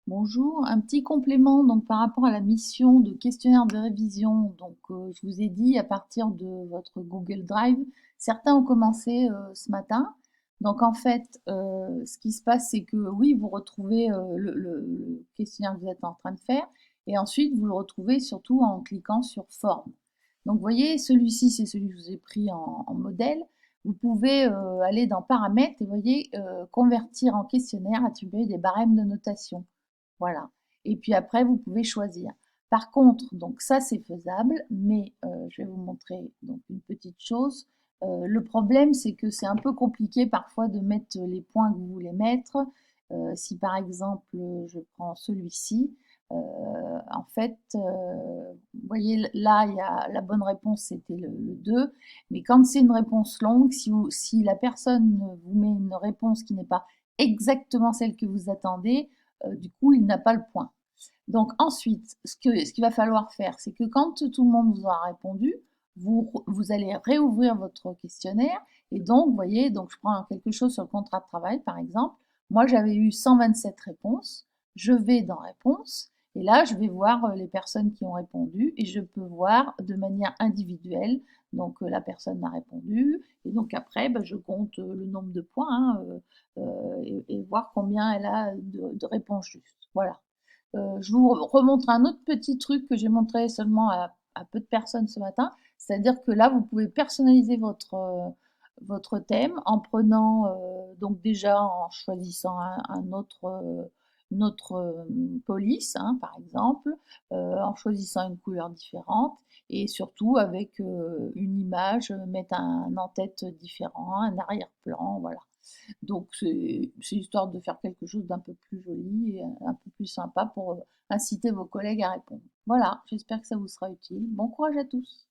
Bonjour, un petit complément donc par rapport à la mission de questionnaire de révision. Je vous ai dit à partir de votre Google Drive, certains ont commencé ce matin. Donc en fait, ce qui se passe, c'est que oui, vous retrouvez le questionnaire que vous êtes en train de faire, et ensuite vous le retrouvez surtout en cliquant sur Forme. Donc vous voyez, celui-ci, c'est celui que je vous ai pris en modèle. Vous pouvez aller dans Paramètres et vous voyez convertir en questionnaire, attribuer des barèmes de notation. Voilà. Et puis après, vous pouvez choisir. Par contre, donc ça c'est faisable, mais je vais vous montrer donc une petite chose. Le problème, c'est que c'est un peu compliqué parfois de mettre les points que vous voulez mettre. Si par exemple, je prends celui-ci, en fait, vous voyez là, il y a la bonne réponse, c'était le 2. Mais quand c'est une réponse longue, si la personne vous met une réponse qui n'est pas exactement celle que vous attendez, du coup, il n'a pas le point. Donc ensuite, ce qu'il va falloir faire, c'est que quand tout le monde vous aura répondu, vous allez réouvrir votre questionnaire. Et donc, vous voyez, donc je prends quelque chose sur le contrat de travail, par exemple. Moi, j'avais eu 127 réponses. Je vais dans Réponses. Et là, je vais voir les personnes qui ont répondu et je peux voir de manière individuelle. Donc, la personne a répondu. Et donc, après, je compte le nombre de points, hein, et voir combien elle a de réponses justes. Voilà. Je vous remontre un autre petit truc que j'ai montré seulement à peu de personnes ce matin, c'est-à-dire que là, vous pouvez personnaliser votre thème en prenant, donc déjà en choisissant un autre, une autre police, hein, par exemple, en choisissant une couleur différente et surtout avec une image, mettre un en-tête différent, un arrière-plan, voilà. Donc c'est histoire de faire quelque chose d'un peu plus joli et un peu plus sympa pour inciter vos collègues à répondre. Voilà, j'espère que ça vous sera utile. Bon courage à tous.